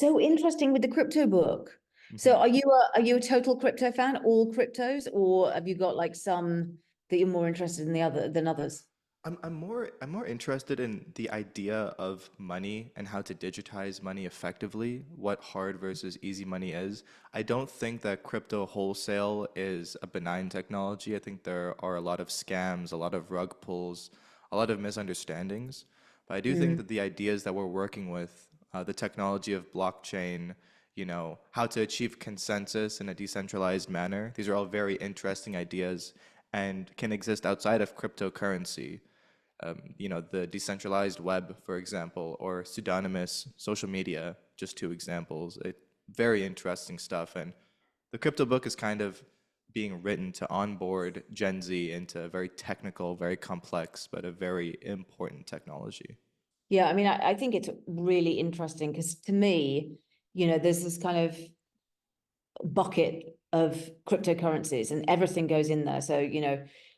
so interesting with the crypto book. So are you a total crypto fan, all cryptos, or have you got like some that you're more interested in than others? I'm more interested in the idea of money and how to digitize money effectively, what hard versus easy money is. I don't think that crypto wholesale is a benign technology. I think there are a lot of scams, a lot of rug pulls, a lot of misunderstandings. But I do think Mm, that the ideas that we're working with, the technology of blockchain, how to achieve consensus in a decentralized manner, these are all very interesting ideas and can exist outside of cryptocurrency. The decentralized web, for example, or pseudonymous social media, just two examples. Very interesting stuff. And the crypto book is kind of being written to onboard Gen Z into a very technical, very complex, but a very important technology. yeah, I mean, I think it's really interesting because to me, there's this kind of bucket of cryptocurrencies and everything goes in there. So,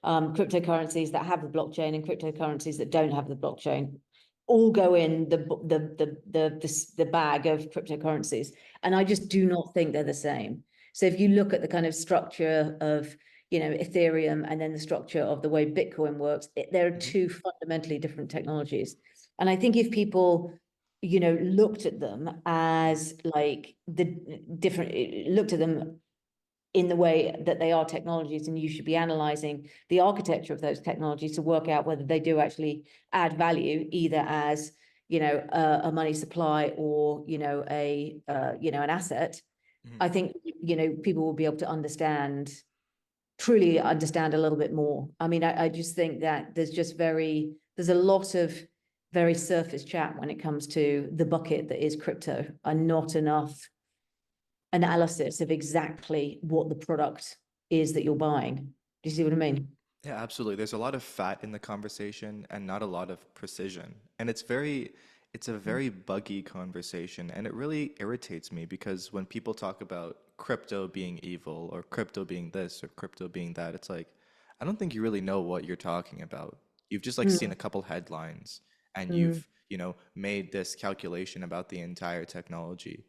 cryptocurrencies that have the blockchain and cryptocurrencies that don't have the blockchain all go in the bag of cryptocurrencies. And I just do not think they're the same. So if you look at the kind of structure of, Ethereum and then the structure of the way Bitcoin works, there are Mhm. two fundamentally different technologies. And I think if people looked at them as like looked at them in the way that they are technologies, and you should be analyzing the architecture of those technologies to work out whether they do actually add value, either as, a money supply or, an asset. Mhm. I think, people will be able to truly understand a little bit more. I mean, I just think that there's a lot of very surface chat when it comes to the bucket that is crypto, and not enough analysis of exactly what the product is that you're buying. Do you see what I mean? Yeah, absolutely. There's a lot of fat in the conversation and not a lot of precision. And it's a very buggy conversation. And it really irritates me because when people talk about crypto being evil or crypto being this or crypto being that, it's like, I don't think you really know what you're talking about. You've just like seen Mm, a couple headlines and mm, you've made this calculation about the entire technology.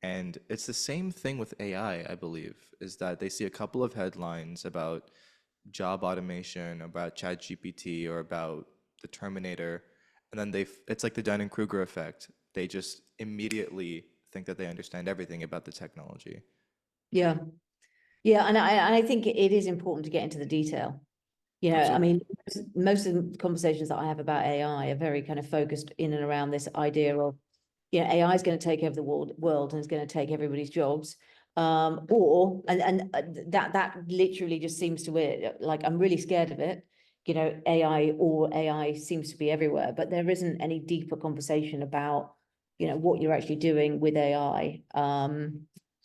And it's the same thing with AI, I believe, is that they see a couple of headlines about job automation, about ChatGPT, or about the Terminator, and then it's like the Dunning-Kruger effect. They just immediately think that they understand everything about the technology. yeah. Yeah. And I think it is important to get into the detail. I Absolutely. mean, most of the conversations that I have about AI are very kind of focused in and around this idea of, AI is going to take over the world and is going to take everybody's jobs. That literally just seems to it. Like, I'm really scared of it. AI seems to be everywhere, but there isn't any deeper conversation about, what you're actually doing with AI.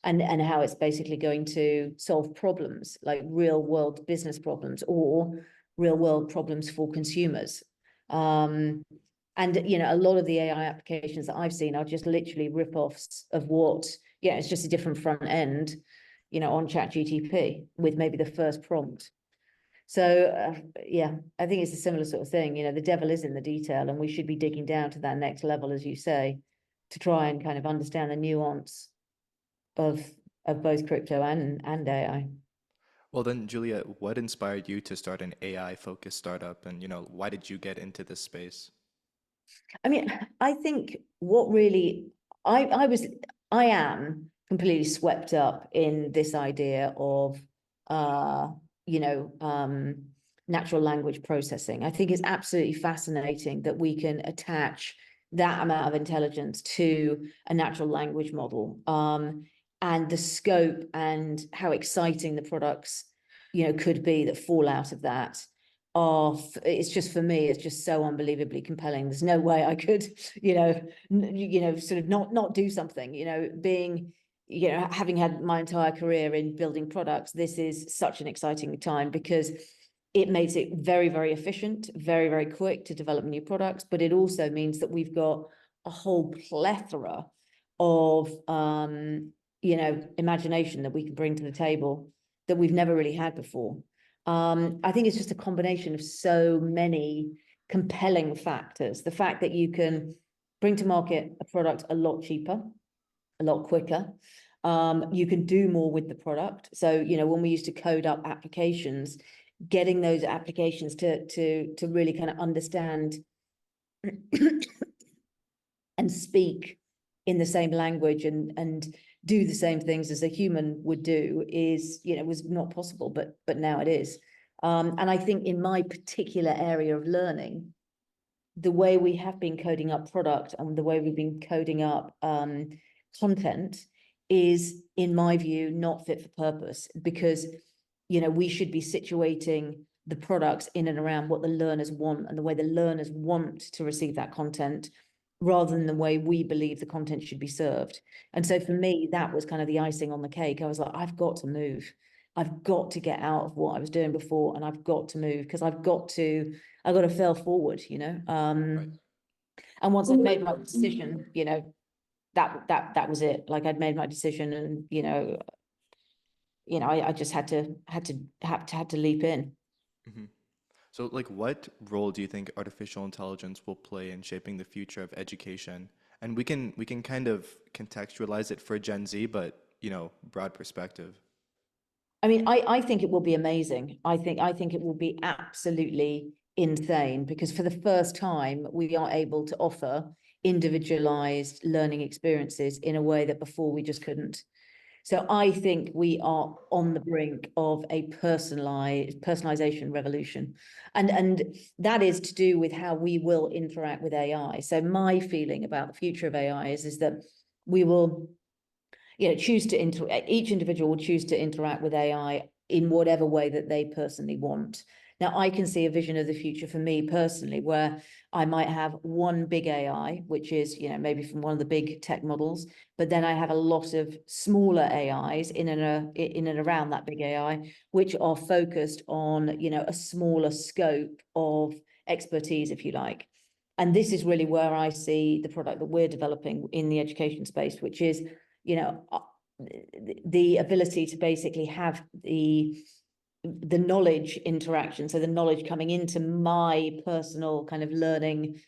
And how it's basically going to solve problems like real world business problems or real world problems for consumers. Um, and a lot of the AI applications that I've seen are just literally rip-offs of it's just a different front end, on ChatGPT with maybe the first prompt. So yeah, I think it's a similar sort of thing. The devil is in the detail, and we should be digging down to that next level, as you say, to try and kind of understand the nuance of both crypto and AI. Well, then, Juliet, what inspired you to start an AI focused startup, and why did you get into this space? I mean, I think what really I am completely swept up in this idea of uh, you know, um, natural language processing. I think it's absolutely fascinating that we can attach that amount of intelligence to a natural language model. And the scope and how exciting the products, could be that fall out of that it's just, for me, it's just so unbelievably compelling. There's no way I could, sort of not do something, being, having had my entire career in building products, this is such an exciting time because it makes it very, very efficient, very, very quick to develop new products. But it also means that we've got a whole plethora of, imagination that we can bring to the table that we've never really had before. I think it's just a combination of so many compelling factors. The fact that you can bring to market a product a lot cheaper, a lot quicker. You can do more with the product. So, you know, when we used to code up applications, getting those applications to really kind of understand and speak in the same language and do the same things as a human would do is, you know, was not possible, but now it is. And I think in my particular area of learning, the way we have been coding up product and the way we've been coding up content is, in my view, not fit for purpose, because, you know, we should be situating the products in and around what the learners want and the way the learners want to receive that content, rather than the way we believe the content should be served. And so for me, that was kind of the icing on the cake. I was like, I've got to move. I've got to get out of what I was doing before, and I've got to move, because I've got to fail forward, you know. Right. And once I'd made my decision, you know, that was it. Like, I'd made my decision, and I just had to leap in. Hmm. So, like, what role do you think artificial intelligence will play in shaping the future of education? And we can kind of contextualize it for Gen Z, but broad perspective. I mean, I think it will be amazing. I think it will be absolutely insane, because for the first time we are able to offer individualized learning experiences in a way that before we just couldn't. So I think we are on the brink of a personalization revolution. And that is to do with how we will interact with AI. So my feeling about the future of AI is that we will, choose to each individual will choose to interact with AI in whatever way that they personally want. Now, I can see a vision of the future for me personally, where I might have one big AI, which is, maybe from one of the big tech models, but then I have a lot of smaller AIs in and around that big AI, which are focused on, a smaller scope of expertise, if you like. And this is really where I see the product that we're developing in the education space, which is, the ability to basically have the knowledge interaction, so the knowledge coming into my personal kind of learning,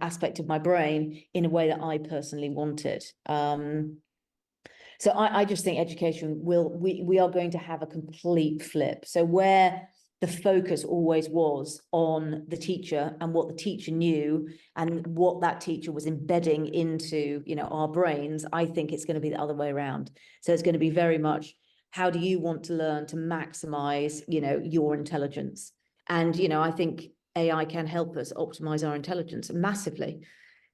aspect of my brain in a way that I personally want it. So I just think education we are going to have a complete flip. So where the focus always was on the teacher and what the teacher knew and what that teacher was embedding into, our brains, I think it's going to be the other way around. So it's going to be very much, how do you want to learn to maximize, your intelligence? And, I think AI can help us optimize our intelligence massively,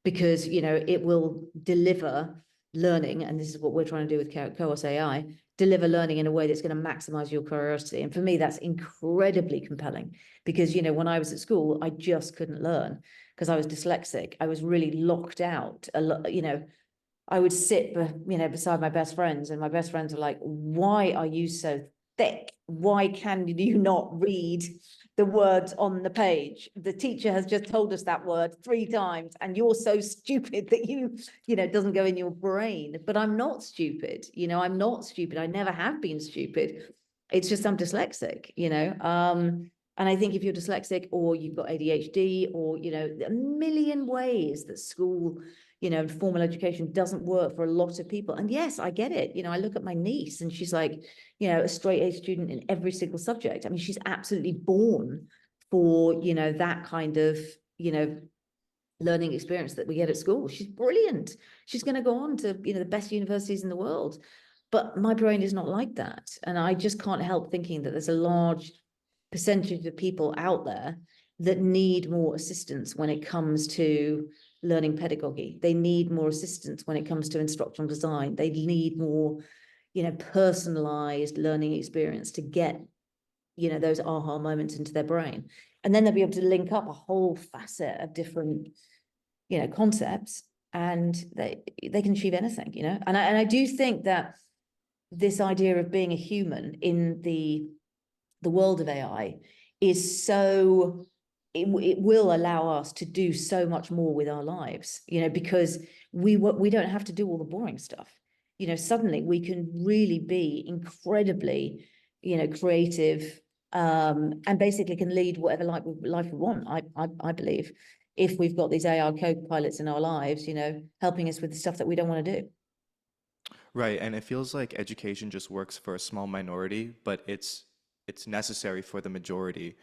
because, it will deliver learning, and this is what we're trying to do with KOOS AI, deliver learning in a way that's going to maximize your curiosity. And for me, that's incredibly compelling, because, when I was at school, I just couldn't learn because I was dyslexic. I was really locked out a lot, I would sit, beside my best friends, and my best friends were like, why are you so thick? Why can you not read the words on the page? The teacher has just told us that word 3 times, and you're so stupid that it doesn't go in your brain. But I'm not stupid. I'm not stupid. I never have been stupid. It's just I'm dyslexic, and I think if you're dyslexic, or you've got ADHD, or, a million ways that school, formal education doesn't work for a lot of people. And yes, I get it. I look at my niece, and she's like, a straight A student in every single subject. I mean, she's absolutely born for, that kind of, learning experience that we get at school. She's brilliant. She's going to go on to, the best universities in the world. But my brain is not like that. And I just can't help thinking that there's a large percentage of people out there that need more assistance when it comes to learning pedagogy. They need more assistance when it comes to instructional design. They need more, personalized learning experience to get, those aha moments into their brain. And then they'll be able to link up a whole facet of different, concepts, and they can achieve anything, And I do think that this idea of being a human in the world of AI is so, it will allow us to do so much more with our lives, because we don't have to do all the boring stuff. Suddenly we can really be incredibly, creative, and basically can lead whatever life we want. I believe, if we've got these AI co-pilots in our lives, helping us with the stuff that we don't want to do. Right, and it feels like education just works for a small minority, but it's necessary for the majority.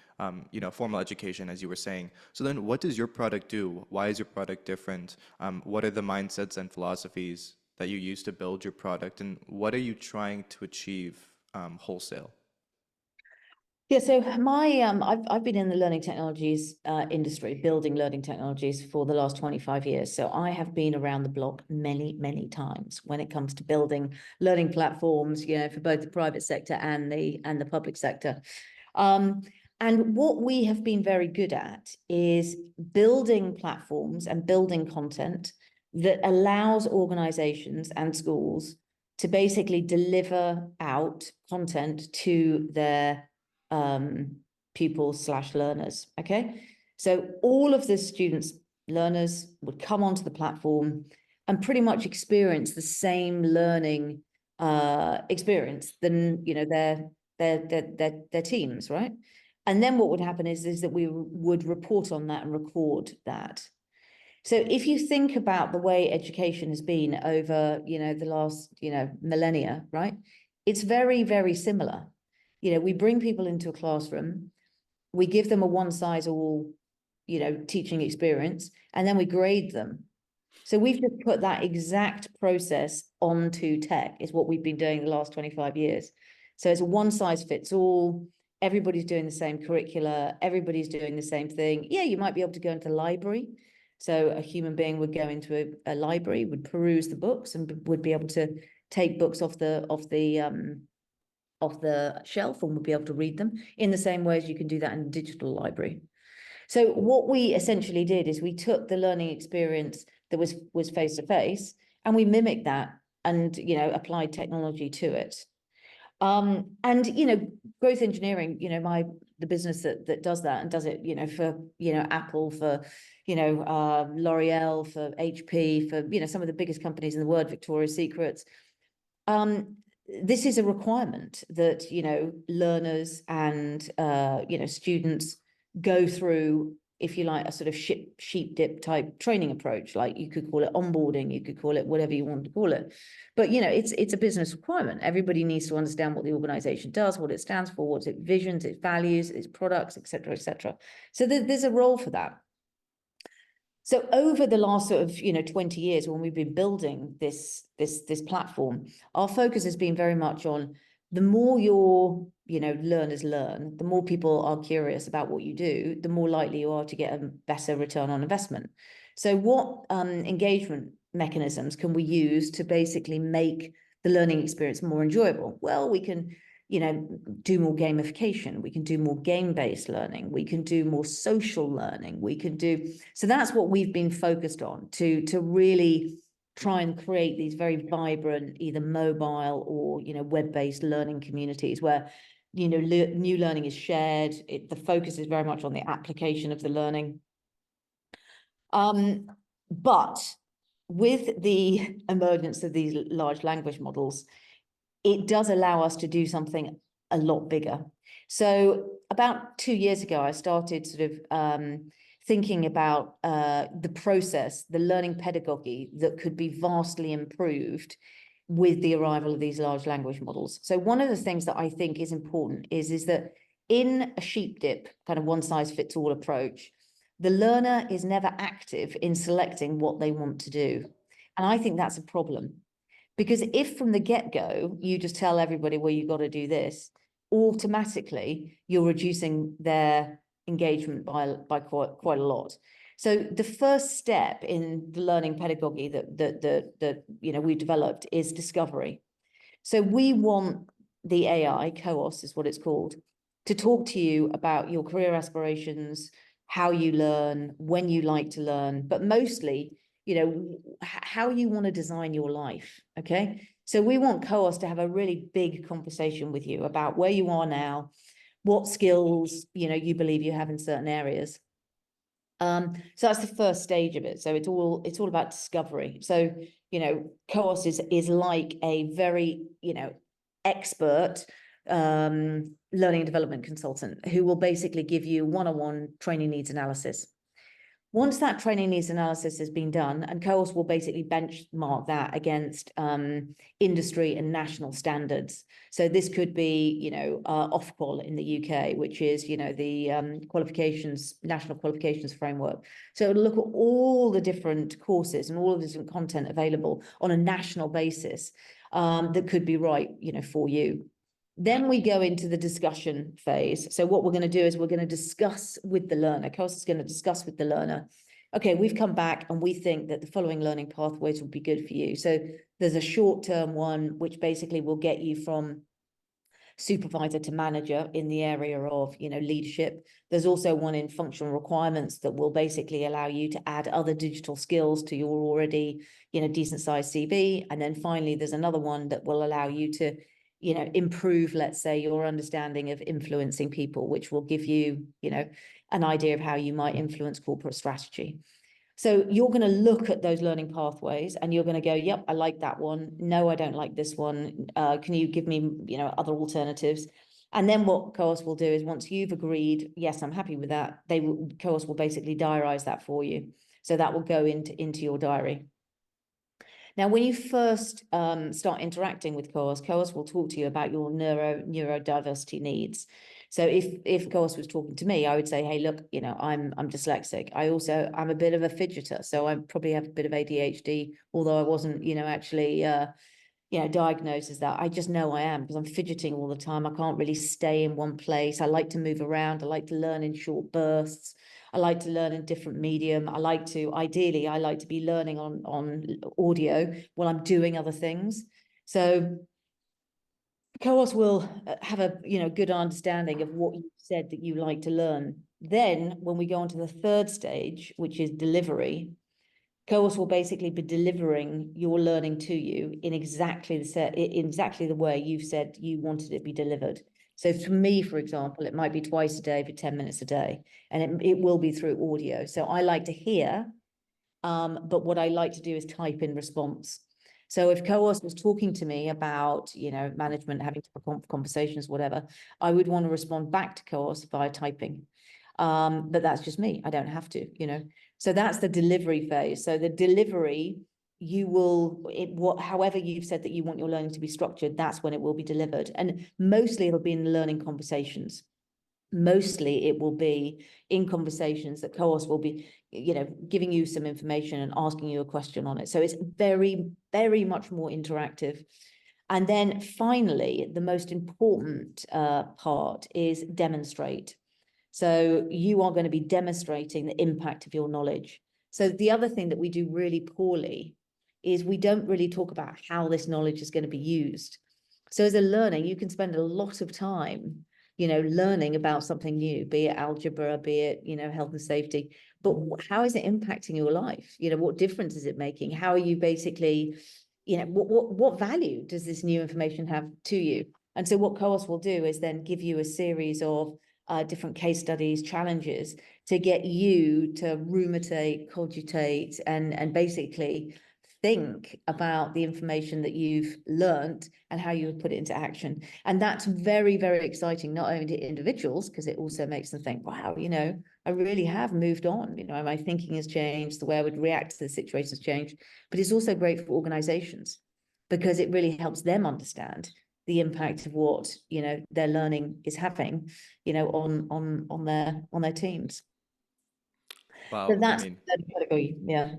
Formal education, as you were saying. So then, what does your product do? Why is your product different? What are the mindsets and philosophies that you use to build your product, and what are you trying to achieve wholesale? Yeah, so I've been in the learning technologies industry, building learning technologies for the last 25 years. So I have been around the block many, many times when it comes to building learning platforms, for both the private sector and the public sector. And what we have been very good at is building platforms and building content that allows organizations and schools to basically deliver out content to their pupils / learners. Okay, so all of the students, learners would come onto the platform and pretty much experience the same learning experience than their teams, right? And then what would happen is that we would report on that and record that. So if you think about the way education has been over, the last, millennia, right? It's very, very similar. We bring people into a classroom, we give them a one-size-all, teaching experience, and then we grade them. So we've just put that exact process onto tech, is what we've been doing the last 25 years. So it's a one-size-fits-all, everybody's doing the same curricula, everybody's doing the same thing. Yeah, you might be able to go into the library. So a human being would go into a library, would peruse the books, and would be able to take books off the shelf and would be able to read them in the same way as you can do that in a digital library. So what we essentially did is we took the learning experience that was face to face, and we mimicked that and applied technology to it. And growth engineering, the business that does that and does it, for Apple, for L'Oreal, for HP, for some of the biggest companies in the world, Victoria's Secrets. This is a requirement that learners and students go through, if you like, a sort of sheep dip type training approach. Like, you could call it onboarding, you could call it whatever you want to call it, but it's a business requirement. Everybody needs to understand what the organization does, what it stands for, what its visions, its values, its products, etc., etc. So there's a role for that. So over the last sort of 20 years, when we've been building this platform, our focus has been very much on the more your learners learn, the more people are curious about what you do, the more likely you are to get a better return on investment. So what engagement mechanisms can we use to basically make the learning experience more enjoyable? Well, we can do more gamification, we can do more game-based learning, we can do more social learning, so that's what we've been focused on, to really try and create these very vibrant, either mobile or web-based learning communities where new learning is shared. The focus is very much on the application of the learning. But with the emergence of these large language models, it does allow us to do something a lot bigger. So about 2 years ago, I started sort of thinking about the process, the learning pedagogy that could be vastly improved with the arrival of these large language models. So one of the things that I think is important is that in a sheep dip kind of one-size-fits-all approach, the learner is never active in selecting what they want to do. And I think that's a problem. Because if from the get-go, you just tell everybody, well, you've got to do this, automatically you're reducing their engagement by quite a lot. So the first step in the learning pedagogy that we developed is discovery. So we want the AI, KOOS is what it's called, to talk to you about your career aspirations, how you learn, when you like to learn, but mostly how you want to design your life. Okay, so we want KOOS to have a really big conversation with you about where you are now, what skills you believe you have in certain areas. So that's the first stage of it. So it's all about discovery. So KOOS is like a very expert learning and development consultant who will basically give you one-on-one training needs analysis. Once that training needs analysis has been done, and KOOS will basically benchmark that against industry and national standards. So this could be, Ofqual in the UK, which is, the qualifications, national qualifications framework. So it'll look at all the different courses and all of the different content available on a national basis that could be right, for you. Then we go into the discussion phase. So what we're going to do is we're going to discuss with the learner. KOOS is going to discuss with the learner. Okay, we've come back and we think that the following learning pathways would be good for you. So there's a short-term one, which basically will get you from supervisor to manager in the area of, leadership. There's also one in functional requirements that will basically allow you to add other digital skills to your already, decent sized CV. And then finally, there's another one that will allow you to improve, let's say, your understanding of influencing people, which will give you, an idea of how you might influence corporate strategy. So you're going to look at those learning pathways and you're going to go, yep, I like that one. No, I don't like this one. Can you give me, other alternatives? And then what KOOS will do is once you've agreed, yes, I'm happy with that, KOOS will basically diarize that for you. So that will go into your diary. Now, when you first start interacting with KOOS will talk to you about your neurodiversity needs. So if KOOS was talking to me, I would say, hey, look, I'm dyslexic. I'm a bit of a fidgeter, so I probably have a bit of ADHD, although I wasn't, actually diagnosed as that. I just know I am because I'm fidgeting all the time. I can't really stay in one place. I like to move around. I like to learn in short bursts. I like to learn in different medium. Ideally, I like to be learning on audio while I'm doing other things. So KOOS will have a good understanding of what you said that you like to learn. Then when we go on to the third stage, which is delivery, KOOS will basically be delivering your learning to you in exactly the way you've said you wanted it to be delivered. So for me, for example, it might be twice a day for 10 minutes a day, and it will be through audio. So I like to hear, but what I like to do is type in response. So if KOOS was talking to me about, management, having conversations, whatever, I would want to respond back to KOOS via typing. But that's just me. I don't have to, So that's the delivery phase. So the delivery, however you've said that you want your learning to be structured, that's when it will be delivered. And mostly it'll be in the learning conversations. Mostly it will be in conversations that KOOS will be, giving you some information and asking you a question on it. So it's very, very much more interactive. And then finally, the most important part is demonstrate. So you are going to be demonstrating the impact of your knowledge. So the other thing that we do really poorly is we don't really talk about how this knowledge is going to be used. So as a learner, you can spend a lot of time, learning about something new, be it algebra, be it, health and safety. But how is it impacting your life? What difference is it making? How are you basically, what value does this new information have to you? And so what KOOS will do is then give you a series of different case studies, challenges to get you to ruminate, cogitate, and basically think about the information that you've learned and how you would put it into action. And that's very, very exciting, not only to individuals, because it also makes them think, wow, I really have moved on. My thinking has changed, the way I would react to the situation has changed. But it's also great for organizations because it really helps them understand the impact of what their learning is having on their teams. So Wow, I that's mean, the category. Yeah.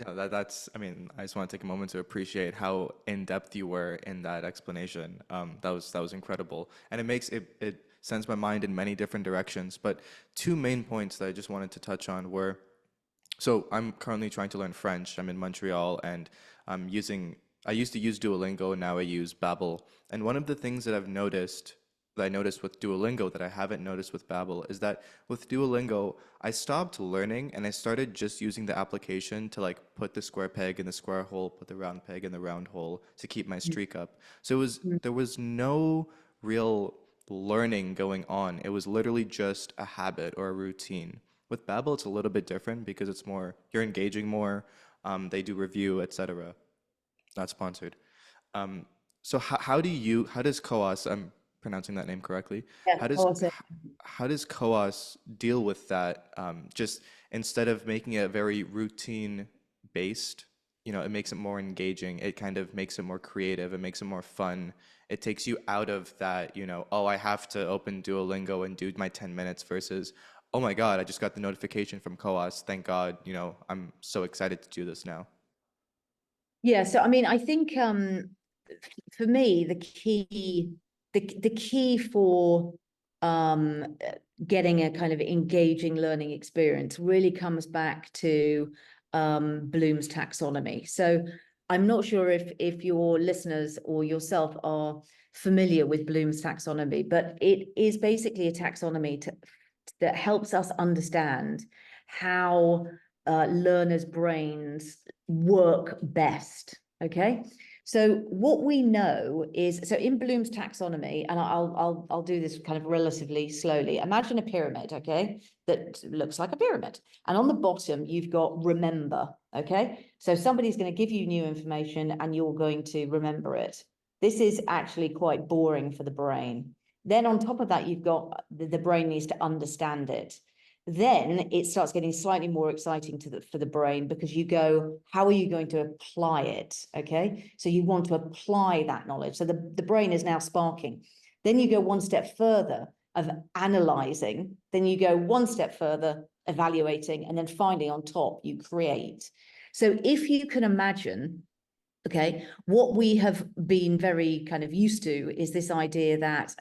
yeah, that's, I mean, I just want to take a moment to appreciate how in-depth you were in that explanation. That was incredible. And it sends my mind in many different directions. But two main points that I just wanted to touch on were, so I'm currently trying to learn French. I'm in Montreal and I used to use Duolingo and now I use Babbel. And one of the things that I noticed with Duolingo that I haven't noticed with Babbel is that with Duolingo, I stopped learning and I started just using the application to like put the square peg in the square hole, put the round peg in the round hole to keep my streak up. So there was no real learning going on. It was literally just a habit or a routine. With Babbel, it's a little bit different because it's more, you're engaging more, they do review, etc. Not sponsored. Um, so how does KOAS, I'm pronouncing that name correctly. Yeah, How does also, how does COAS deal with that? Just instead of making it very routine based, it makes it more engaging. It kind of makes it more creative. It makes it more fun. It takes you out of that, oh, I have to open Duolingo and do my 10 minutes versus, oh my God, I just got the notification from COAS. Thank God, I'm so excited to do this now. yeah. So I mean, I think for me, the key for um, getting a kind of engaging learning experience really comes back to Bloom's taxonomy. So I'm not sure if your listeners or yourself are familiar with Bloom's taxonomy, but it is basically a taxonomy that helps us understand how learners' brains work best. Okay. So what we know is, so in Bloom's taxonomy, and I'll do this kind of relatively slowly. Imagine a pyramid, okay, that looks like a pyramid. And on the bottom, you've got remember, okay? So somebody's going to give you new information and you're going to remember it. This is actually quite boring for the brain. Then on top of that, you've got the brain needs to understand it. Then it starts getting slightly more exciting for the brain, because you go, how are you going to apply it? Okay, so you want to apply that knowledge. So the brain is now sparking. Then you go one step further of analyzing. Then you go one step further, evaluating, and then finally on top you create. So if you can imagine, okay, what we have been very kind of used to is this idea that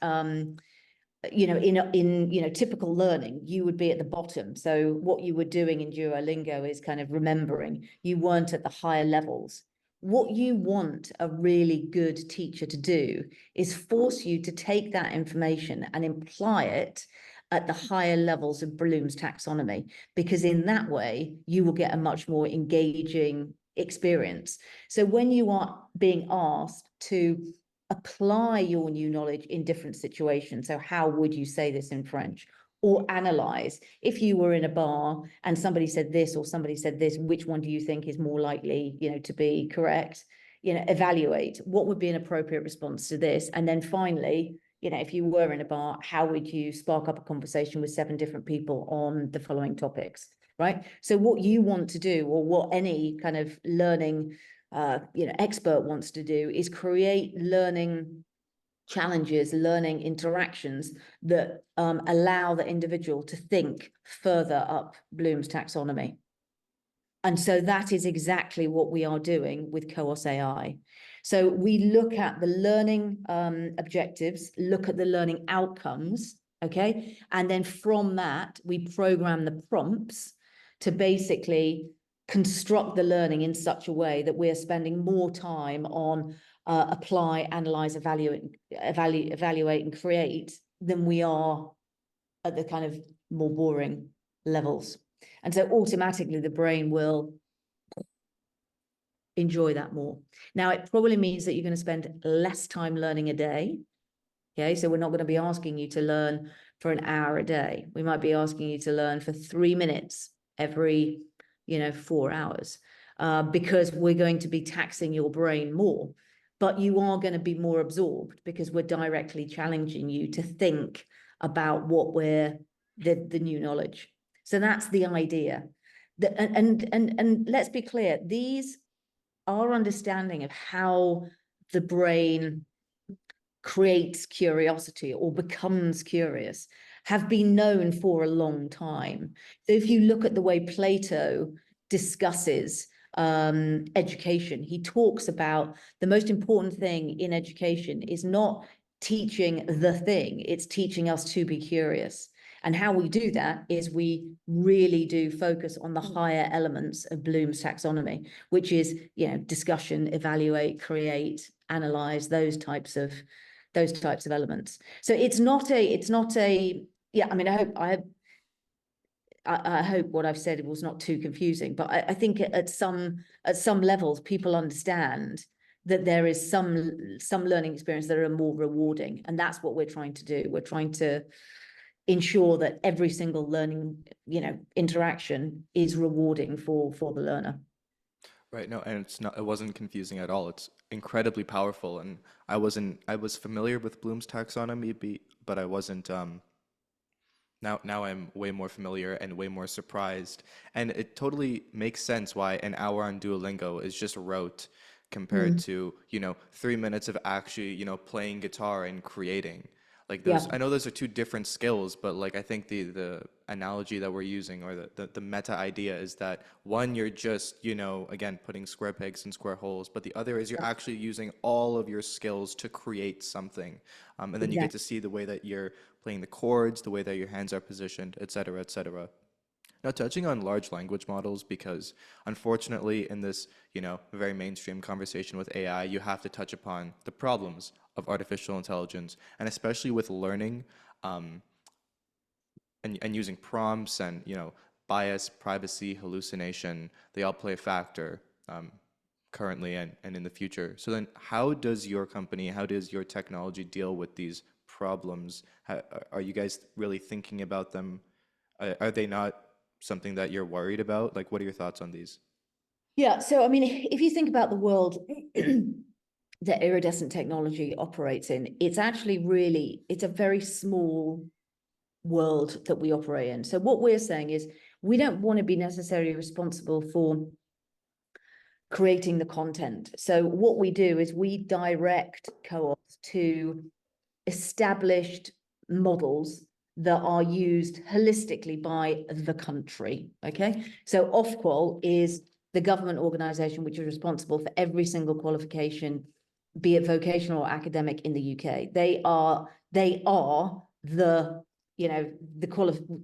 in typical learning, you would be at the bottom. So what you were doing in Duolingo is kind of remembering. You weren't at the higher levels. What you want a really good teacher to do is force you to take that information and apply it at the higher levels of Bloom's taxonomy, because in that way you will get a much more engaging experience. So when you are being asked to apply your new knowledge in different situations. So how would you say this in French? Or analyze, if you were in a bar and somebody said this or somebody said this, which one do you think is more likely, to be correct? Evaluate what would be an appropriate response to this. And then finally, if you were in a bar, how would you spark up a conversation with 7 different people on the following topics, right? So what you want to do, or what any kind of learning expert wants to do, is create learning challenges, learning interactions that allow the individual to think further up Bloom's taxonomy. And so that is exactly what we are doing with KOOS AI. So we look at the learning objectives, look at the learning outcomes, okay? And then from that, we program the prompts to basically construct the learning in such a way that we're spending more time on apply, analyze, evaluate, and create than we are at the kind of more boring levels. And so automatically the brain will enjoy that more. Now, it probably means that you're going to spend less time learning a day. Okay, so we're not going to be asking you to learn for an hour a day. We might be asking you to learn for 3 minutes every, 4 hours, because we're going to be taxing your brain more. But you are going to be more absorbed because we're directly challenging you to think about what the new knowledge. So that's the idea. And let's be clear, these our understanding of how the brain creates curiosity or becomes curious have been known for a long time. So if you look at the way Plato discusses education, he talks about the most important thing in education is not teaching the thing, it's teaching us to be curious. And how we do that is we really do focus on the higher elements of Bloom's taxonomy, which is, discussion, evaluate, create, analyze, those types of elements. So it's not a, yeah, I mean, I hope what I've said was not too confusing, but I think at some levels, people understand that there is some learning experience that are more rewarding. And that's what we're trying to do. We're trying to ensure that every single learning, interaction is rewarding for the learner. Right. No, and it wasn't confusing at all. It's incredibly powerful. And I was familiar with Bloom's taxonomy, but I wasn't, now I'm way more familiar and way more surprised. And it totally makes sense why an hour on Duolingo is just rote compared Mm, to, 3 minutes of actually, playing guitar and creating. Like those, yeah, I know those are two different skills, but like I think the analogy that we're using, or the meta idea, is that one, you're just, again, putting square pegs in square holes, but the other is you're yeah, actually using all of your skills to create something. And then you get exactly. to see the way that you're playing the chords, the way that your hands are positioned, et cetera, et cetera. Now, touching on large language models, because unfortunately, in this, very mainstream conversation with AI, you have to touch upon the problems of artificial intelligence, and especially with learning, um, and using prompts and, bias, privacy, hallucination, they all play a factor, currently and in the future. So then, how does your company, how does your technology deal with these problems? Are you guys really thinking about them? Are they not something that you're worried about? Like, what are your thoughts on these? Yeah, so I mean, if you think about the world that iridescent technology operates in, it's actually really, it's a very small world that we operate in. So what we're saying is we don't want to be necessarily responsible for creating the content. So what we do is we direct co-ops to established models that are used holistically by the country. Okay, so Ofqual is the government organization which is responsible for every single qualification, be it vocational or academic, in the UK. They are the the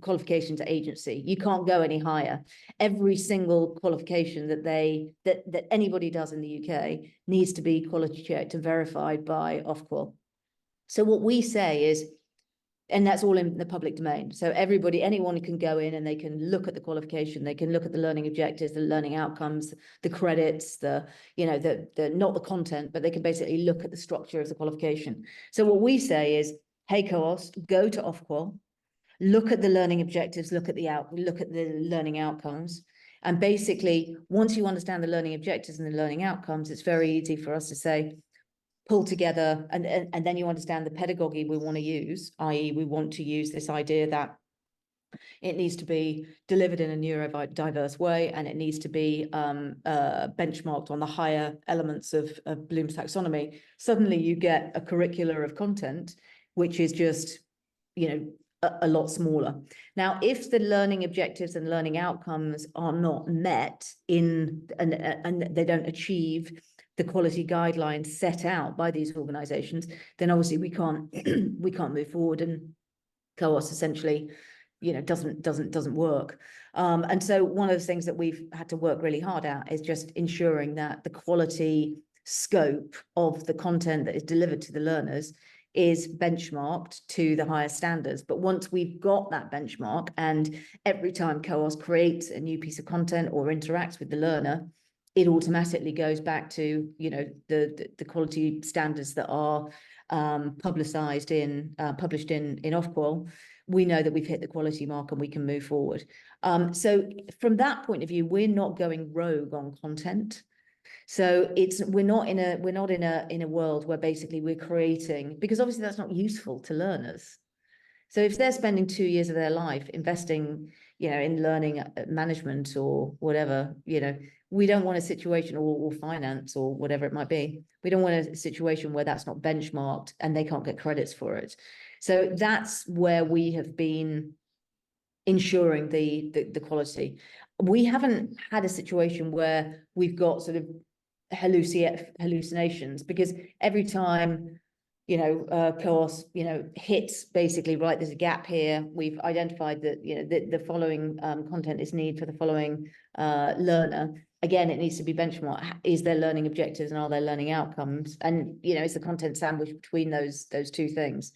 qualifications agency. You can't go any higher. Every single qualification that anybody does in the UK needs to be quality checked and verified by Ofqual. So what we say is, and that's all in the public domain. So everybody, anyone can go in and they can look at the qualification, they can look at the learning objectives, the learning outcomes, the credits, the not the content, but they can basically look at the structure of the qualification. So what we say is, hey, COOS, go to Ofqual, look at the learning objectives, look at the learning outcomes. And basically, once you understand the learning objectives and the learning outcomes, it's very easy for us to say, pull together, and then you understand the pedagogy we want to use, i.e. we want to use this idea that it needs to be delivered in a neurodiverse way, and it needs to be benchmarked on the higher elements of Bloom's taxonomy. Suddenly you get a curricula of content which is just a lot smaller. Now, if the learning objectives and learning outcomes are not met and they don't achieve the quality guidelines set out by these organizations, then obviously we can't we can't move forward, and COOS essentially doesn't work. And so one of the things that we've had to work really hard at is just ensuring that the quality scope of the content that is delivered to the learners is benchmarked to the highest standards. But once we've got that benchmark, and every time COOS creates a new piece of content or interacts with the learner, it automatically goes back to the quality standards that are published in Ofqual, we know that we've hit the quality mark and we can move forward. So from that point of view, we're not going rogue on content. So we're not in a world where basically we're creating, because obviously that's not useful to learners. So if they're spending 2 years of their life investing, in learning management or whatever, we don't want a situation, or finance or whatever it might be. We don't want a situation where that's not benchmarked and they can't get credits for it. So that's where we have been ensuring the quality. We haven't had a situation where we've got sort of hallucinations, because every time COOS hits basically, right, there's a gap here, we've identified that the following content is needed for the following learner. Again, it needs to be benchmarked. Is there learning objectives and are there learning outcomes? And is the content sandwiched between those two things?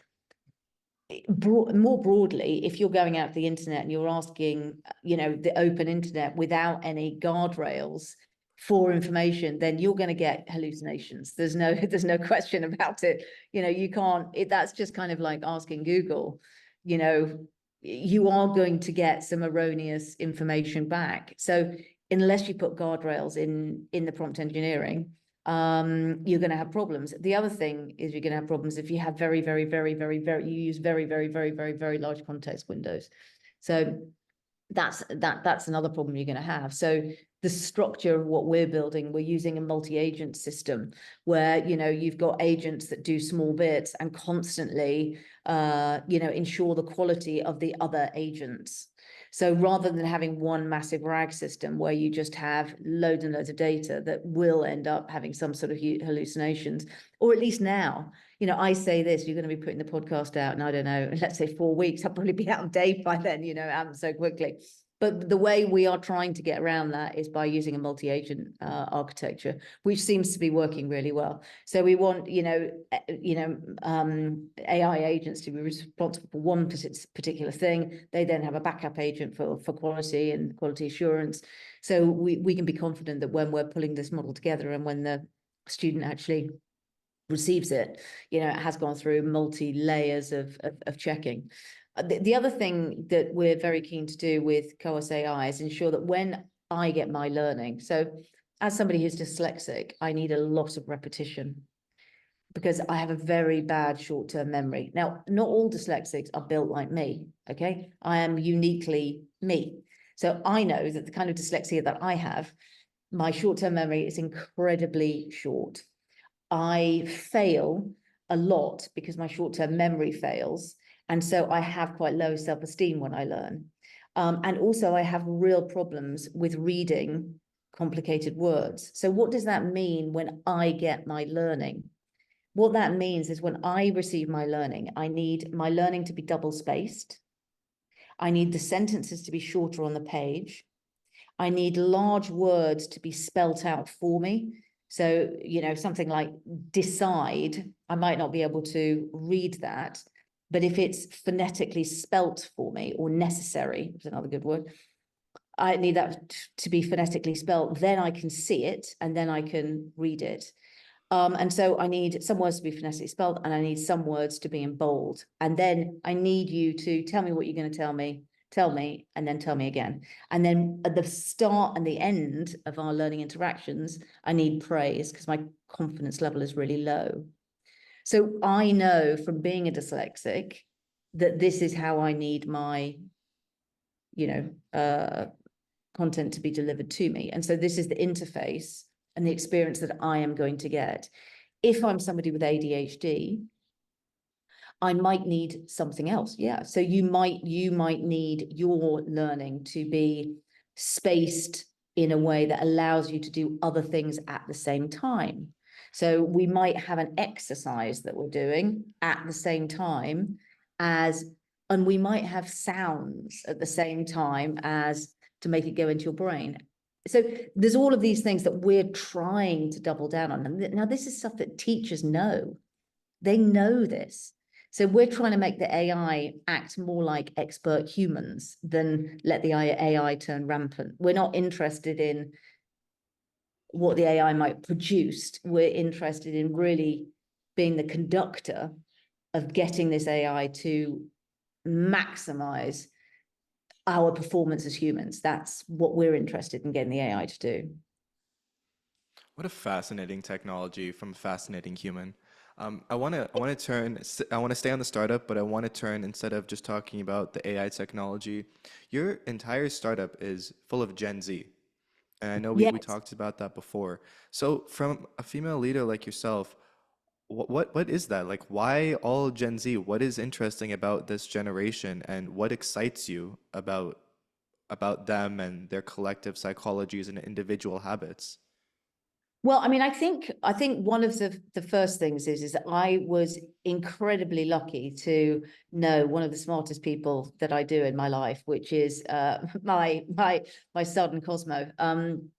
More broadly, if you're going out to the internet and you're asking, the open internet without any guardrails for information, then you're going to get hallucinations. There's no question about it. You can't. That's just kind of like asking Google. You are going to get some erroneous information back. So unless you put guardrails in the prompt engineering, you're going to have problems. The other thing is you're going to have problems if you have very, you use very large context windows. So that's another problem you're going to have. So the structure of what we're building, we're using a multi-agent system where, you know, you've got agents that do small bits and constantly, you know, ensure the quality of the other agents. So rather than having one massive RAG system where you just have loads and loads of data that will end up having some sort of hallucinations, or at least now, you know, I say this, you're going to be putting the podcast out, and I don't know, let's say 4 weeks, I'll probably be out of date by then, you know, so quickly. But the way we are trying to get around that is by using a multi-agent architecture, which seems to be working really well. So we want, AI agents to be responsible for one particular thing. They then have a backup agent for quality and quality assurance. So we can be confident that when we're pulling this model together and when the student actually receives it, you know, it has gone through multi-layers of checking. The other thing that we're very keen to do with KOOS AI is ensure that when I get my learning, so as somebody who's dyslexic, I need a lot of repetition because I have a very bad short-term memory. Now, not all dyslexics are built like me, okay? I am uniquely me. So I know that the kind of dyslexia that I have, my short-term memory is incredibly short. I fail a lot because my short-term memory fails. And so I have quite low self-esteem when I learn. And also I have real problems with reading complicated words. So what does that mean when I get my learning? What that means is when I receive my learning, I need my learning to be double-spaced. I need the sentences to be shorter on the page. I need large words to be spelt out for me. So, you know, something like decide, I might not be able to read that, but if it's phonetically spelt for me, or necessary is another good word, I need that to be phonetically spelt, then I can see it and then I can read it. And so I need some words to be phonetically spelled and I need some words to be in bold. And then I need you to tell me what you're going to tell me, and then tell me again. And then at the start and the end of our learning interactions, I need praise because my confidence level is really low. So I know from being a dyslexic that this is how I need my, content to be delivered to me. And so this is the interface and the experience that I am going to get. If I'm somebody with ADHD, I might need something else. Yeah. So you might need your learning to be spaced in a way that allows you to do other things at the same time. So we might have an exercise that we're doing at the same time as, and we might have sounds at the same time as to make it go into your brain. So there's all of these things that we're trying to double down on. And now this is stuff that teachers know. They know this. So we're trying to make the AI act more like expert humans than let the AI turn rampant. We're not interested in what the AI might produce. We're interested in really being the conductor of getting this AI to maximize our performance as humans. That's what we're interested in getting the AI to do. What a fascinating technology from a fascinating human. I want to turn. I want to stay on the startup, but I want to turn, instead of just talking about the AI technology. Your entire startup is full of Gen Z, and I know we Yes. talked about that before. So, from a female leader like yourself, what is that? Like, why all Gen Z? What is interesting about this generation, and what excites you about them and their collective psychologies and individual habits? Well, I mean, I think one of the first things is that I was incredibly lucky to know one of the smartest people that I do in my life, which is my son Cosmo. And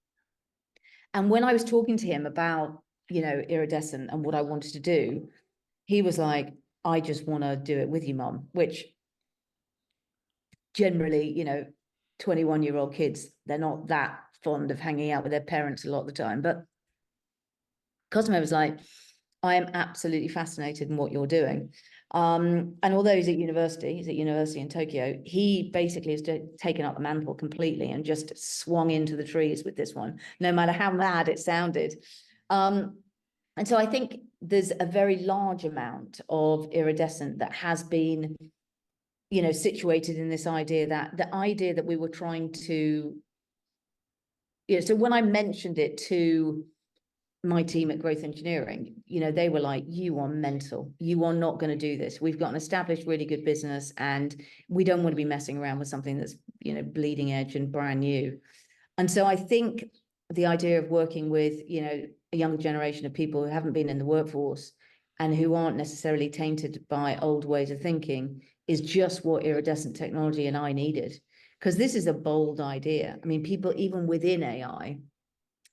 when I was talking to him about, iridescent and what I wanted to do, he was like, "I just want to do it with you, Mum," which generally, 21-year-old kids, they're not that fond of hanging out with their parents a lot of the time, but Cosmo was like, I am absolutely fascinated in what you're doing. And although he's at university in Tokyo, he basically has taken up the mantle completely and just swung into the trees with this one, no matter how mad it sounded. And so I think there's a very large amount of iridescent that has been, you know, situated in this idea, that the idea that we were trying to, you know, so when I mentioned it to my team at Growth Engineering, you know, they were like, you are mental. You are not going to do this. We've got an established, really good business, and we don't want to be messing around with something that's, you know, bleeding edge and brand new. And so I think the idea of working with, you know, a younger generation of people who haven't been in the workforce and who aren't necessarily tainted by old ways of thinking is just what iridescent technology and I needed. Because this is a bold idea. I mean, people, even within AI,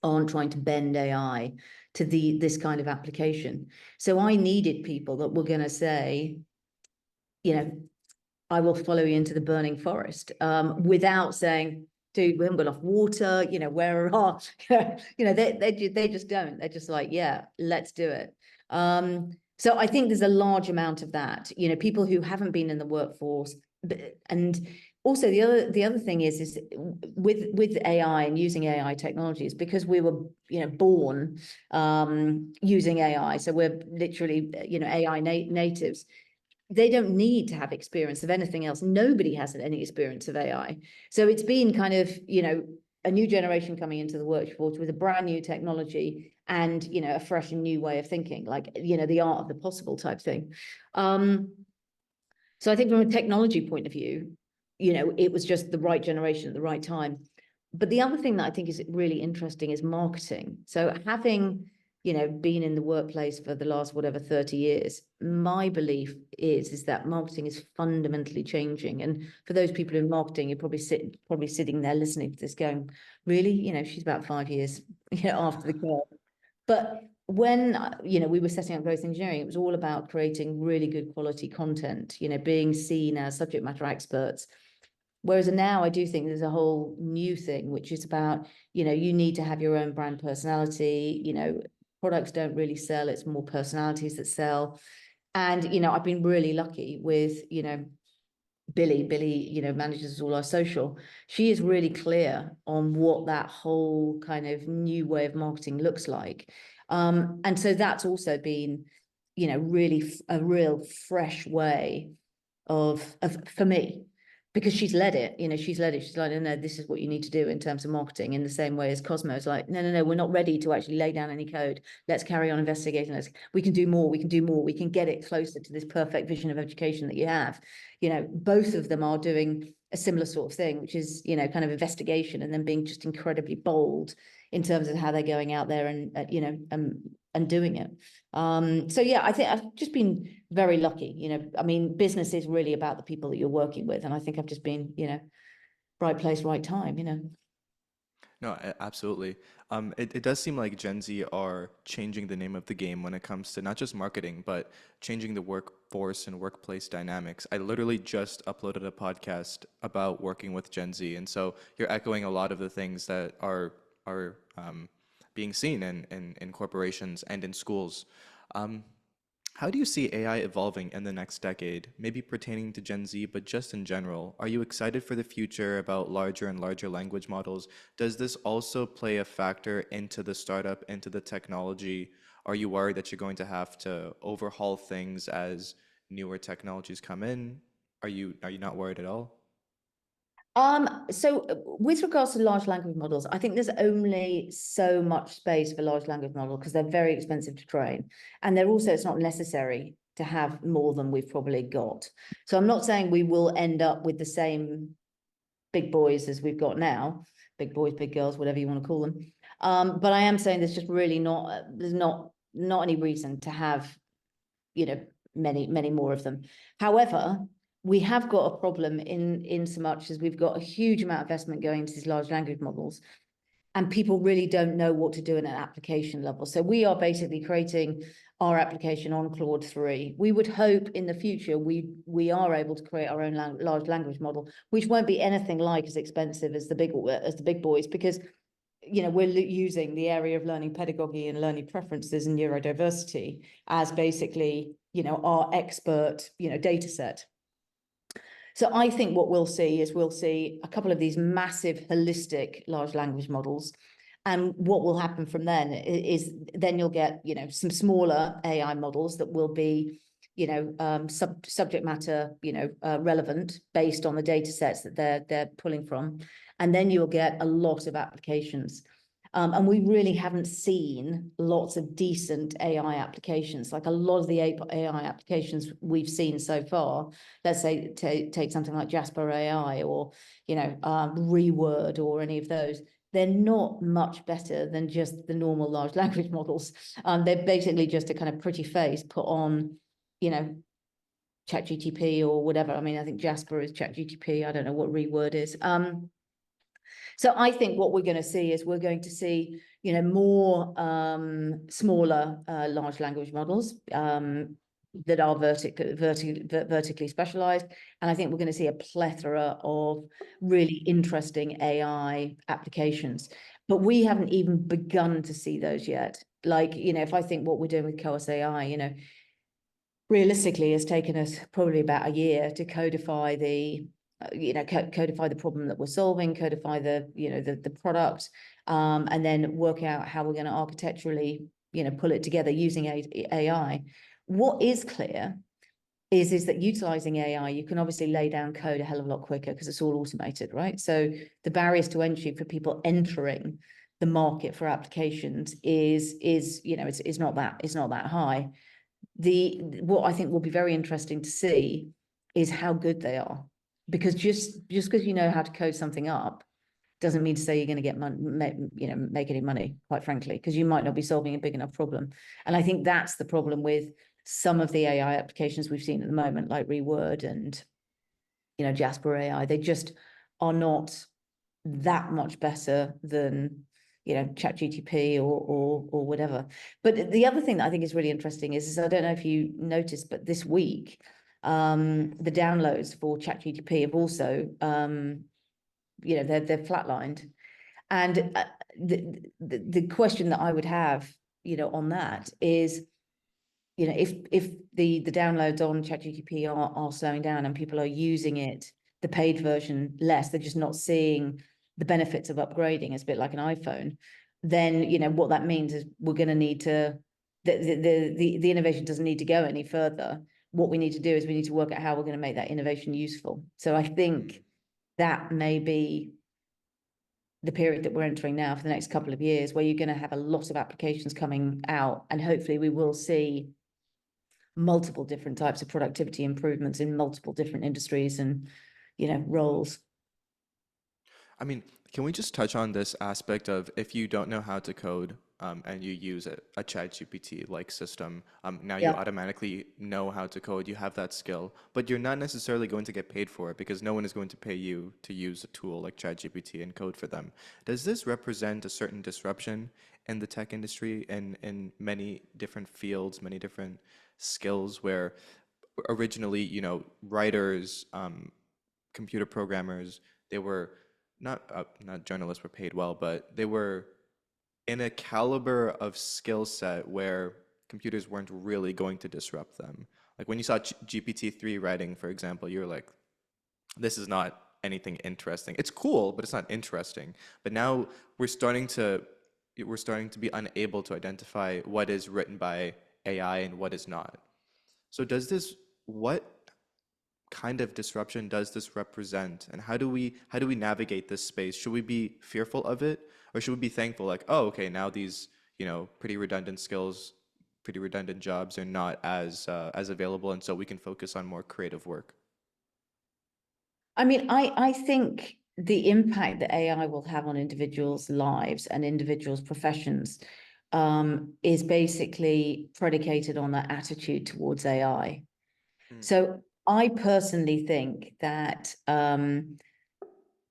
aren't trying to bend AI to this kind of application. So I needed people that were going to say, you know, I will follow you into the burning forest, without saying, dude, we haven't got enough water, you know, where are our, you know, they just don't. They're just like, yeah, let's do it. So I think there's a large amount of that, you know, people who haven't been in the workforce. And also the other thing is with AI and using AI technologies, because we were, you know, born using AI. So we're literally, you know, AI natives. They don't need to have experience of anything else. Nobody has any experience of AI. So it's been kind of, you know, a new generation coming into the workforce with a brand new technology and, you know, a fresh and new way of thinking, like, you know, the art of the possible type thing. So I think from a technology point of view, you know, it was just the right generation at the right time. But the other thing that I think is really interesting is marketing. So having, you know, been in the workplace for the last, whatever, 30 years, my belief is that marketing is fundamentally changing. And for those people in marketing, you're probably sitting there listening to this going, really? You know, she's about 5 years, you know, after the curve. But when, you know, we were setting up Growth Engineering, it was all about creating really good quality content, you know, being seen as subject matter experts. Whereas now I do think there's a whole new thing, which is about, you know, you need to have your own brand personality. You know, products don't really sell, it's more personalities that sell. And, you know, I've been really lucky with, you know, Billy, you know, manages all our social. She is really clear on what that whole kind of new way of marketing looks like. And so that's also been, you know, really a real fresh way of for me, because she's led it, you know, she's led it. She's like, no, this is what you need to do in terms of marketing, in the same way as Cosmo's like, no, we're not ready to actually lay down any code. Let's carry on investigating. We can do more, we can get it closer to this perfect vision of education that you have. You know, both of them are doing a similar sort of thing, which is, you know, kind of investigation, and then being just incredibly bold in terms of how they're going out there and, you know, and doing it. So yeah, I think I've just been very lucky. You know, I mean, business is really about the people that you're working with, and I think I've just been, you know, right place, right time. You know. No, absolutely. It does seem like Gen Z are changing the name of the game when it comes to not just marketing, but changing the workforce and workplace dynamics. I literally just uploaded a podcast about working with Gen Z, and so you're echoing a lot of the things that are being seen in corporations and in schools. Um, how do you see AI evolving in the next decade, maybe pertaining to Gen Z, but just in general? Are you excited for the future about larger and larger language models? Does this also play a factor into the startup, into the technology? Are you worried that you're going to have to overhaul things as newer technologies come in? Are you not worried at all? So with regards to large language models, I think there's only so much space for large language models because they're very expensive to train. And they're also, it's not necessary to have more than we've probably got. So I'm not saying we will end up with the same big boys as we've got now, big boys, big girls, whatever you want to call them. But I am saying there's just really there's not any reason to have, you know, many more of them. However, we have got a problem in so much as we've got a huge amount of investment going into these large language models, and people really don't know what to do at an application level. So we are basically creating our application on Claude 3. We would hope in the future we are able to create our own large language model, which won't be anything like as expensive as the big boys, because we're using the area of learning pedagogy and learning preferences and neurodiversity as basically, our expert, data set. So I think what we'll see is a couple of these massive holistic large language models. And what will happen from then is then you'll get, some smaller AI models that will be, subject matter, relevant based on the data sets that they're pulling from. And then you'll get a lot of applications. And we really haven't seen lots of decent AI applications. Like a lot of the AI applications we've seen so far, let's say take something like Jasper AI or, Reword or any of those, they're not much better than just the normal large language models. They're basically just a kind of pretty face put on, ChatGTP or whatever. I mean, I think Jasper is ChatGTP. I don't know what Reword is. So I think what we're going to see is more smaller large language models that are vertically specialized. And I think we're going to see a plethora of really interesting AI applications. But we haven't even begun to see those yet. Like, if I think what we're doing with KOOS AI, realistically, it's taken us probably about a year to codify the codify the problem that we're solving, codify the product, and then work out how we're going to architecturally, pull it together using AI. What is clear is that utilizing AI, you can obviously lay down code a hell of a lot quicker because it's all automated, right? So the barriers to entry for people entering the market for applications is it's not that high. What I think will be very interesting to see is how good they are. Because just because you know how to code something up doesn't mean to say you're going to get money, make any money, quite frankly, because you might not be solving a big enough problem. And I think that's the problem with some of the AI applications we've seen at the moment, like Reword and, Jasper AI. They just are not that much better than, ChatGTP or whatever. But the other thing that I think is really interesting is I don't know if you noticed, but this week, the downloads for ChatGTP have also, they're flatlined. And the question that I would have, on that is, if the downloads on ChatGTP are slowing down and people are using it, the paid version less, they're just not seeing the benefits of upgrading. It's a bit like an iPhone. Then, what that means is we're going to need to, the innovation doesn't need to go any further. What we need to do is we need to work out how we're going to make that innovation useful. So I think that may be the period that we're entering now for the next couple of years, where you're going to have a lot of applications coming out, and hopefully we will see multiple different types of productivity improvements in multiple different industries and, roles. I mean, can we just touch on this aspect of if you don't know how to code and you use a ChatGPT like system, now you Yeah. automatically know how to code, you have that skill, but you're not necessarily going to get paid for it because no one is going to pay you to use a tool like ChatGPT and code for them. Does this represent a certain disruption in the tech industry and in many different fields, many different skills where originally, writers, computer programmers, they were not journalists were paid well, but they were in a caliber of skill set where computers weren't really going to disrupt them. Like when you saw GPT-3 writing, for example, you're like, this is not anything interesting. It's cool, but it's not interesting. But now we're starting to be unable to identify what is written by AI and what is not. So what kind of disruption does this represent, and how do we navigate this space? Should we be fearful of it, or should we be thankful, like, oh, okay, now these pretty redundant skills, pretty redundant jobs are not as available, and so we can focus on more creative work? I mean, I think the impact that AI will have on individuals' lives and individuals' professions is basically predicated on their attitude towards AI. Mm. So I personally think that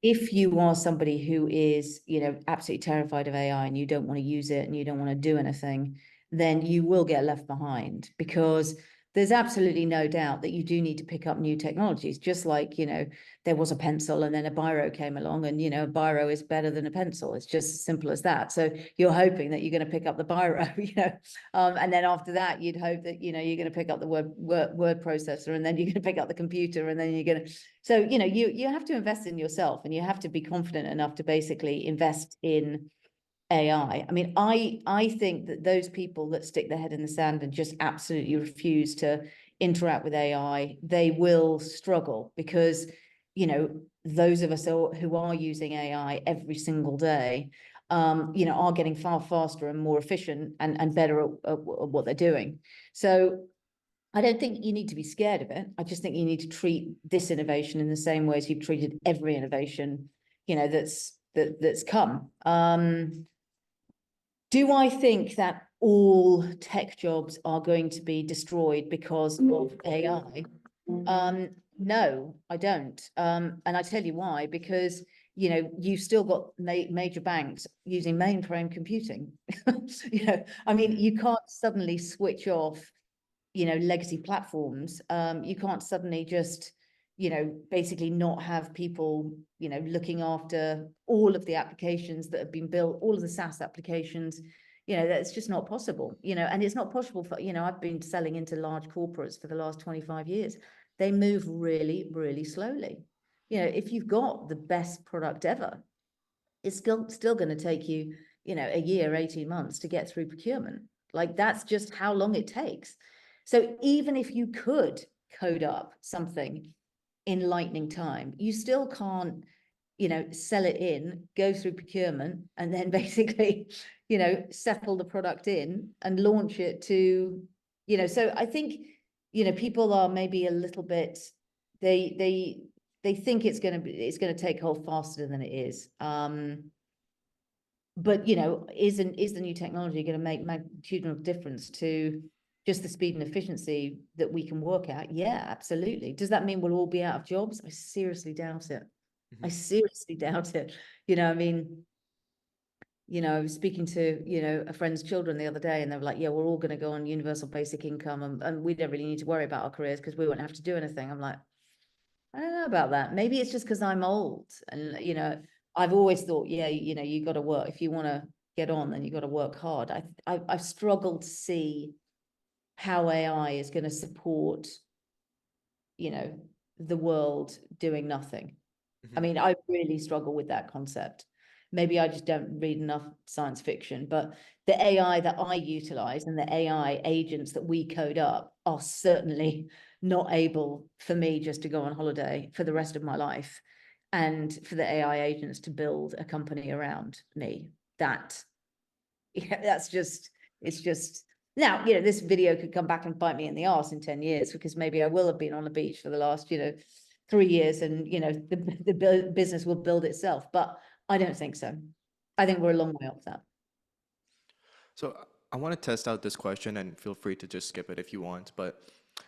if you are somebody who is, absolutely terrified of AI and you don't want to use it and you don't want to do anything, then you will get left behind, because there's absolutely no doubt that you do need to pick up new technologies, just like, there was a pencil and then a biro came along, and, a biro is better than a pencil. It's just as simple as that. So you're hoping that you're going to pick up the biro, and then after that, you'd hope that, you're going to pick up the word processor, and then you're going to pick up the computer, and then you're going to, so, you have to invest in yourself, and you have to be confident enough to basically invest in AI. I mean, I think that those people that stick their head in the sand and just absolutely refuse to interact with AI, they will struggle, because, those of us who are using AI every single day, are getting far faster and more efficient and better at what they're doing. So I don't think you need to be scared of it. I just think you need to treat this innovation in the same way as you've treated every innovation, that's come. Do I think that all tech jobs are going to be destroyed because of AI? No, I don't. And I tell you why, because, you've still got major banks using mainframe computing. I mean, you can't suddenly switch off, legacy platforms. You can't suddenly just, basically not have people, looking after all of the applications that have been built, all of the SaaS applications. That's just not possible, and it's not possible for, I've been selling into large corporates for the last 25 years. They move really, really slowly. If you've got the best product ever, it's still going to take you, a year, 18 months to get through procurement. Like, that's just how long it takes. So even if you could code up something in lightning time, you still can't, sell it in, go through procurement, and then basically, settle the product in and launch it to, so I think, people are maybe a little bit, they think it's going to take hold faster than it is. But, is the new technology going to make magnitudinal difference to just the speed and efficiency that we can work at? Yeah, absolutely. Does that mean we'll all be out of jobs? I seriously doubt it. I seriously doubt it. I mean, I was speaking to, a friend's children the other day, and they were like, yeah, we're all going to go on universal basic income, and we don't really need to worry about our careers because we won't have to do anything. I'm like, I don't know about that. Maybe it's just because I'm old, and, I've always thought, yeah, you got to work. If you want to get on, then you got to work hard. I've struggled to see how AI is going to support, the world doing nothing. I mean, I really struggle with that concept. Maybe I just don't read enough science fiction, but the AI that I utilize and the AI agents that we code up are certainly not able for me just to go on holiday for the rest of my life, and for the AI agents to build a company around me. That's just, it's just, now, this video could come back and bite me in the arse in 10 years, because maybe I will have been on the beach for the last, 3 years, and, the business will build itself. But I don't think so. I think we're a long way off that. So I want to test out this question, and feel free to just skip it if you want. But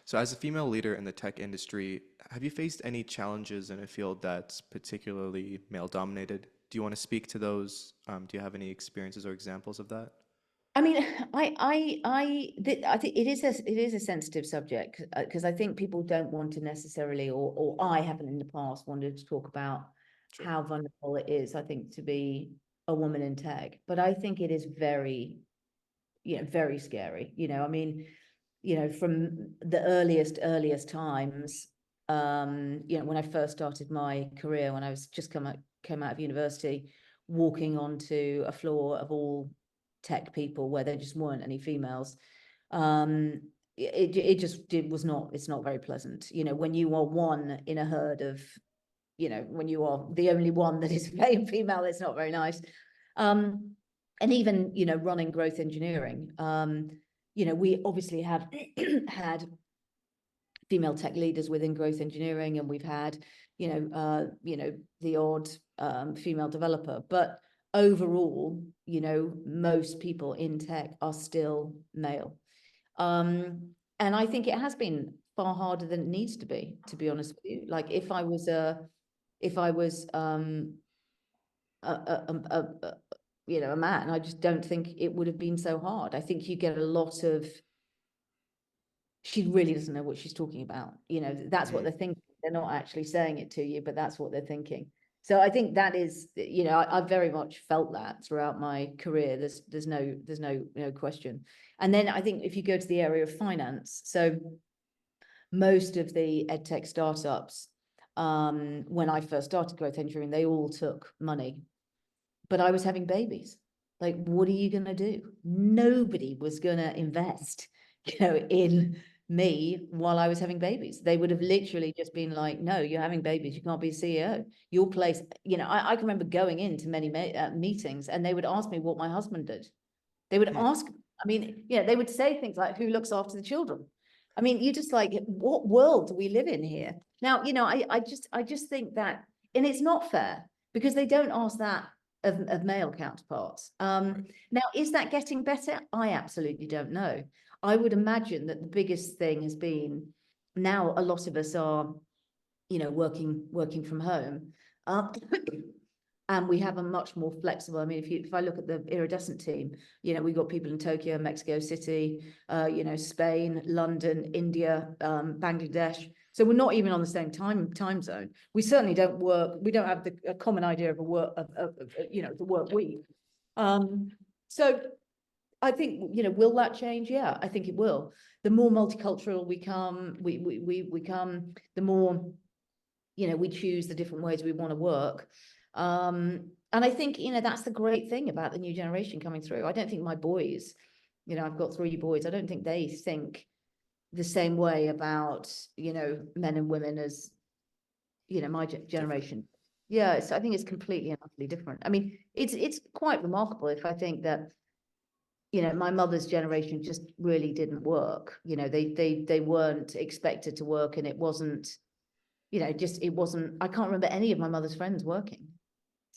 so as a female leader in the tech industry, have you faced any challenges in a field that's particularly male dominated? Do you want to speak to those? Do you have any experiences or examples of that? I mean, I think it is a sensitive subject, because I think people don't want to necessarily, or I haven't in the past wanted to talk about Sure. how vulnerable it is, I think, to be a woman in tech. But I think it is very, very scary. I mean, from the earliest times, when I first started my career, when I was just came out of university, walking onto a floor of all tech people where there just weren't any females, it's not very pleasant. When you are one in a herd of, when you are the only one that is female, it's not very nice. And even, running growth engineering, we obviously have had female tech leaders within growth engineering, and we've had, the odd female developer, but overall, most people in tech are still male. And I think it has been far harder than it needs to be honest with you. Like, if I was a man, I just don't think it would have been so hard. I think you get a lot of she really doesn't know what she's talking about. You know, that's what Mm, they're thinking. They're not actually saying it to you, but that's what they're thinking. So I think that is, you know, I very much felt that throughout my career. There's no question. And then I think if you go to the area of finance, so most of the edtech startups, when I first started growth engineering, they all took money, but I was having babies. Like, what are you going to do? Nobody was going to invest, in me while I was having babies. They would have literally just been like, no, you're having babies. You can't be CEO. Your place, I can remember going into many meetings and they would ask me what my husband did. They would mm, ask, I mean, they would say things like, who looks after the children? I mean, you just like, what world do we live in here? Now, I just think that, and it's not fair because they don't ask that of male counterparts. right. Now, is that getting better? I absolutely don't know. I would imagine that the biggest thing has been now a lot of us are, working from home. And we have a much more flexible. I mean, if I look at the iridescent team, we've got people in Tokyo, Mexico City, Spain, London, India, Bangladesh. So we're not even on the same time zone. We certainly don't work. We don't have a common idea of a work the work week. So I think, will that change? Yeah, I think it will. The more multicultural we come, the more, we choose the different ways we want to work. And I think, that's the great thing about the new generation coming through. I don't think my boys, I've got 3 boys, I don't think they think the same way about, men and women as, my Different. generation. Yeah, I think it's completely and utterly different. I mean, it's quite remarkable if I think that, my mother's generation just really didn't work. They weren't expected to work, and it wasn't, it wasn't, I can't remember any of my mother's friends working.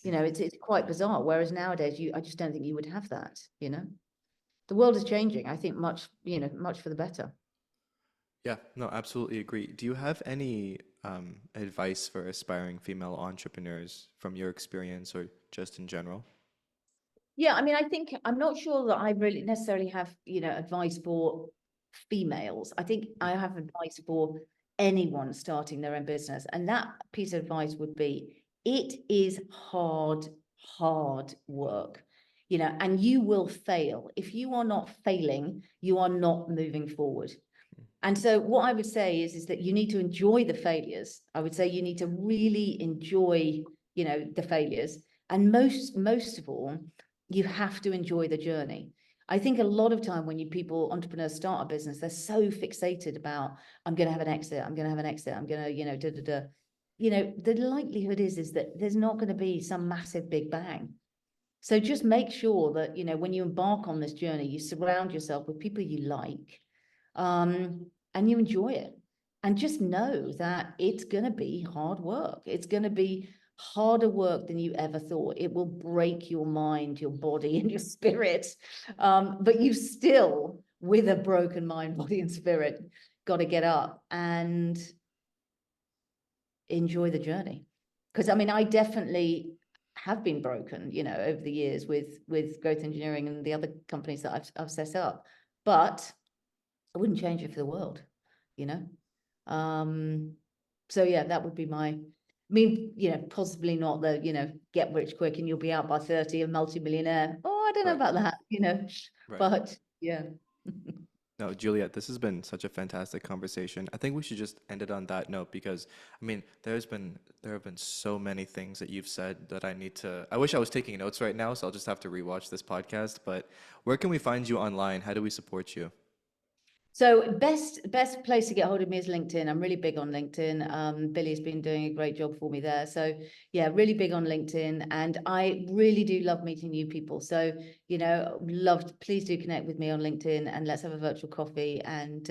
It's quite bizarre. Whereas nowadays, I just don't think you would have that. The world is changing, I think, much for the better. Yeah, no, absolutely agree. Do you have any advice for aspiring female entrepreneurs from your experience or just in general? Yeah, I mean, I think I'm not sure that I really necessarily have, advice for females. I think I have advice for anyone starting their own business. And that piece of advice would be, it is hard work, and you will fail. If you are not failing, you are not moving forward. And so what I would say is that you need to enjoy the failures. I would say you need to really enjoy, the failures. And most of all, you have to enjoy the journey. I think a lot of time when entrepreneurs start a business, they're so fixated about, I'm going to have an exit, I'm going to have an exit, I'm going to, da, da, da. The likelihood is that there's not going to be some massive big bang. So just make sure that, when you embark on this journey, you surround yourself with people you like, and you enjoy it. And just know that it's going to be hard work. It's going to be harder work than you ever thought. It will break your mind, your body, and your spirit. But you still, with a broken mind, body, and spirit, got to get up and enjoy the journey. Because I mean, I definitely have been broken, over the years with growth engineering and the other companies that I've set up. But I wouldn't change it for the world, you know. Um, so yeah, that would be I mean, possibly not the, get rich quick and you'll be out by 30, a multimillionaire. Oh, I don't know Right, about that, right. but yeah. No, Juliet, this has been such a fantastic conversation. I think we should just end it on that note because I mean, there have been so many things that you've said that I wish I was taking notes right now, so I'll just have to rewatch this podcast. But where can we find you online? How do we support you? So best place to get hold of me is LinkedIn. I'm really big on LinkedIn. Billy's been doing a great job for me there. So yeah, really big on LinkedIn, and I really do love meeting new people. So please do connect with me on LinkedIn and let's have a virtual coffee. And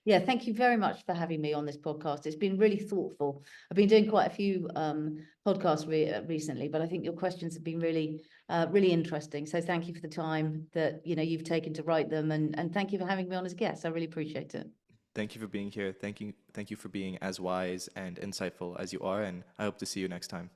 yeah, thank you very much for having me on this podcast. It's been really thoughtful. I've been doing quite a few podcasts recently, but I think your questions have been really interesting. So thank you for the time that you've taken to write them, and thank you for having me on as a guest. I really appreciate it. Thank you for being here. Thank you for being as wise and insightful as you are, and I hope to see you next time.